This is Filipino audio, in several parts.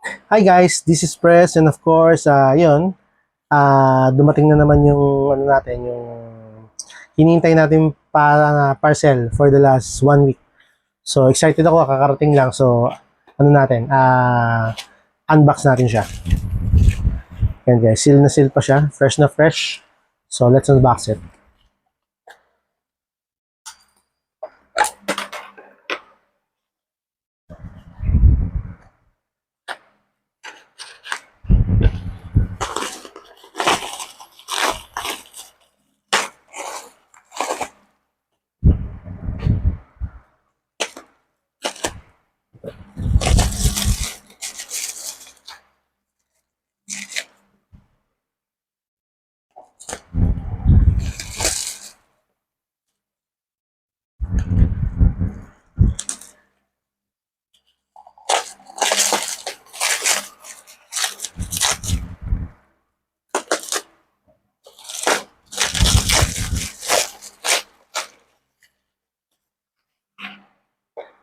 Hi guys, this is Press and of course, yun, dumating na naman yung ano natin, yung hinihintay natin para parcel for the last 1 week. So excited ako, kakarating lang. So ano natin, unbox natin siya. Yan guys, seal na seal pa siya, fresh na fresh. So let's unbox it.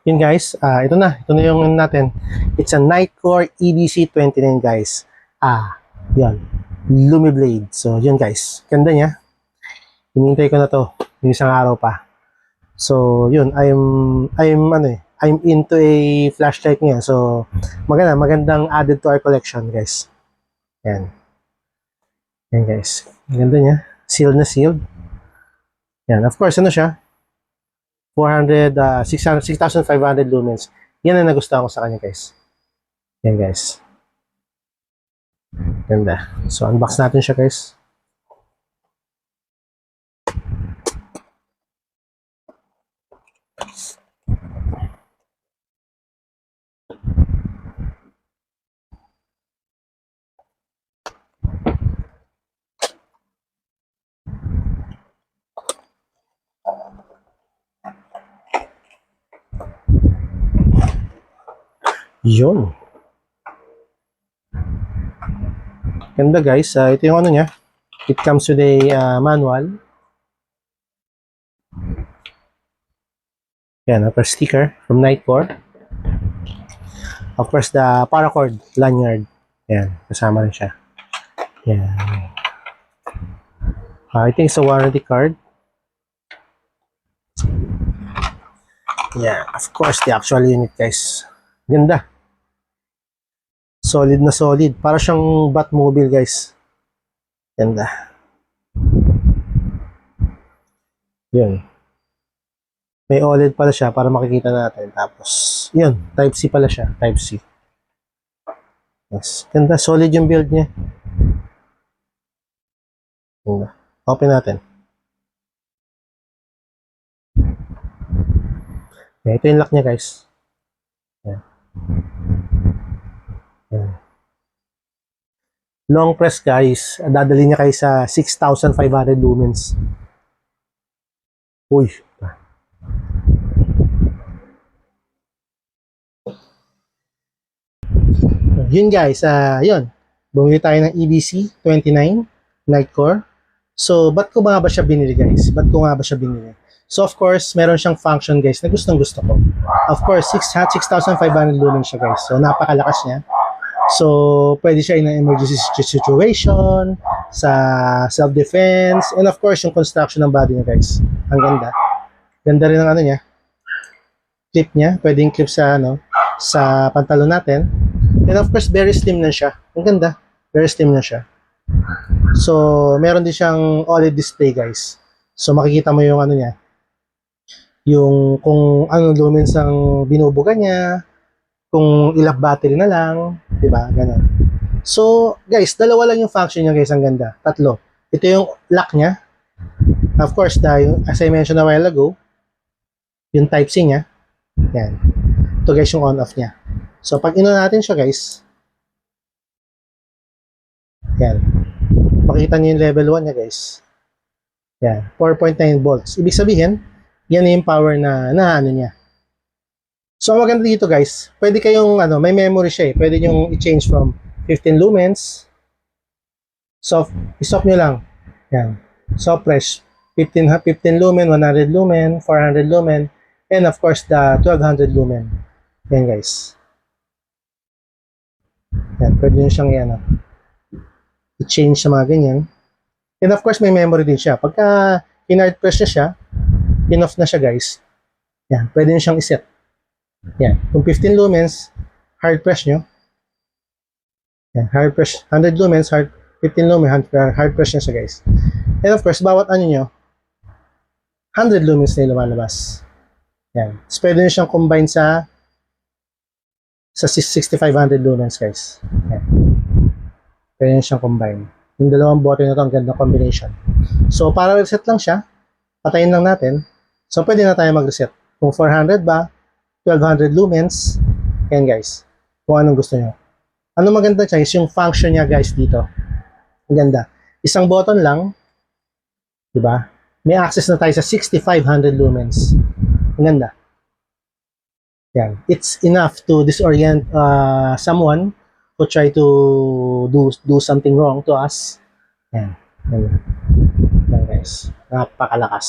Yun guys, ito na yung ano natin. It's a Nightcore EDC29 guys. Yun, Lumi Blade. So yun guys, ganda niya. Hinihintay ko na to, yung isang araw pa. So yun, I'm into a flashlight niya. So magandang added to our collection guys. Yan. Yan guys. Ganda niya. Sealed na sealed. Yan, of course, ano siya? 6,500 lumens. Yan ang nagustuhan ko sa kanya guys. Yan guys. Ganda. So unbox natin siya guys. Yun. Ganda guys. Ito yung ano niya. It comes with a manual. Yan, a sticker from Nightcore. Of course, the paracord lanyard. Yan, kasama rin siya. Yan. I think it's a warranty card. Yeah, of course, the actual unit guys. Ganda. Solid na solid. Para siyang Batmobile guys. Ganda. Yun. May OLED pala siya para makikita natin. Tapos, yun. Type C pala siya. Type C. Yes. Ganda. Solid yung build niya. Ganda. Open natin. Okay, ito yung lock niya guys. Yan. Yan. Long press guys. Dadali niya kayo sa 6,500 lumens. Uy. Yun guys, yun. Bumili tayo ng EDC 29 Nightcore. So, ba't ko nga ba siya binili guys? Ba't ko nga ba siya binili? So, of course, meron siyang function guys na gustong gusto ko. Of course, 6,500 lumens siya guys. So, napakalakas niya. So, pwede siya in an emergency situation, sa self-defense, and of course, yung construction ng body niya guys. Ang ganda. Ganda rin ang ano niya. Clip niya. Pwedeng clip sa sa pantalon natin. And of course, very slim na siya. Ang ganda. Very slim na siya. So, meron din siyang OLED display, guys. So, makikita mo yung ano niya. Yung kung ano lumens ang binubuga niya. Kung ilang battery na lang. Diba? Ganun. So, guys, dalawa lang yung function niya, guys. Ang ganda. Tatlo. Ito yung lock niya. Of course, as I mentioned a while ago, yung Type-C niya. Yan. Ito, guys, yung on-off niya. So, pag ino natin siya guys, yan. Makita niyo yung level 1 niya guys. Yan. 4.9 volts. Ibig sabihin, yan yung power na ano niya. So, ang maganda dito guys, pwede kayong, may memory siya eh. Pwede nyo i-change from 15 lumens. So, i-stop nyo lang. Yan. So, fresh. 15 lumen, 100 lumen, 400 lumen, and of course, the 1200 lumen. Yan guys. Yan, pwede nyo siyang i-change sa mga ganyan. And of course, may memory din siya. Pagka in-hard press niya siya, in-off na siya guys. Yan, pwede nyo siyang iset. Yan, kung 15 lumens, hard press nyo. Yan, hard press, 100 lumens, 15 lumens, hard press niya siya guys. And of course, bawat ano nyo, 100 lumens na yung lumalabas. Yan. So, pwede nyo siyang combine sa 6500 lumens guys. Yan. Pwede nyo siyang combine. Yung dalawang bote na ito, ang ganda combination. So, para reset lang siya, patayin lang natin. So, pwede na tayo mag-reset. Kung 400 ba, 1200 lumens, yan guys. Kung anong gusto nyo. Ano maganda siya is yung function niya guys dito. Ang ganda. Isang button lang, di ba? May access na tayo sa 6500 lumens. Ang ganda. Yan. It's enough to disorient someone who try to do something wrong to us. Yan. Yan. Yan guys. Napakalakas.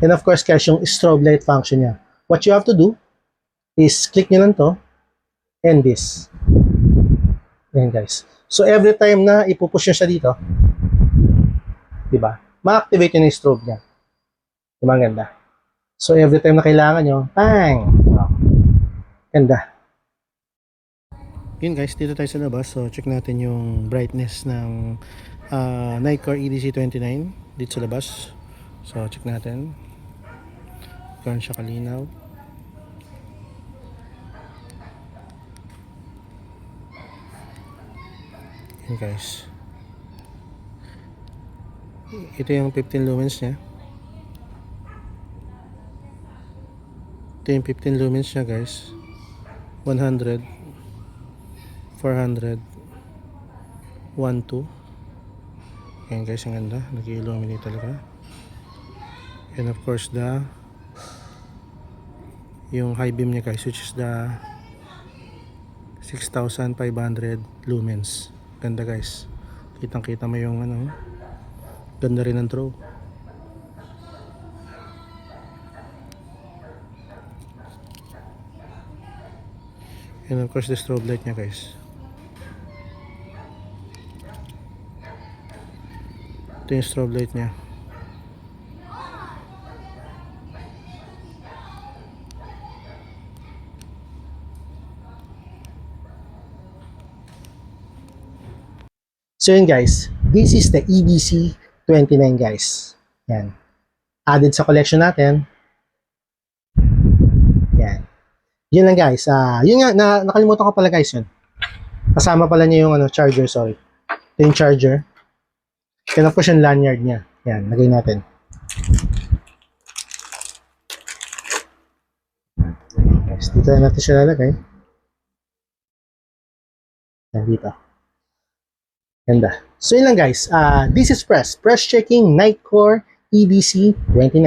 And of course, guys, yung strobe light function niya. What you have to do is click nyo lang to and this. Yan guys. So every time na ipupush nyo siya dito, diba? Ma-activate yun yung strobe niya. Diba ang ganda? So every time na kailangan nyo, bang! Oh. Ganda. Yun guys, dito tayo sa labas. So check natin yung brightness ng Nightcore EDC29 dito sa labas. So check natin. Gano'n siya kalinaw. Yun guys. Ito yung 15 lumens niya. Ito yung 15 lumens niya guys. 100, 400, 12. Ayan guys, ang ganda. Nag-illuminate talaga. And of course yung high beam niya guys, which is the 6500 lumens. Ganda guys. Kitang kita mo yung ganda rin ng throw. And of course the strobe light niya guys. Ito yung strobe light niya. So yun guys, this is the EDC29 guys. Yan. Added sa collection natin. Yan. Yun lang guys. Yun nga, nakalimutan ko pala guys yun. Kasama pala niya yung charger, sorry. Ito yung charger. Kaya po siya yung lanyard niya. Yan, lagay natin. Guys, dito na natin siya lalagay. Yan, dito. Ganda. So yun lang guys. This is Press checking Nightcore EDC29.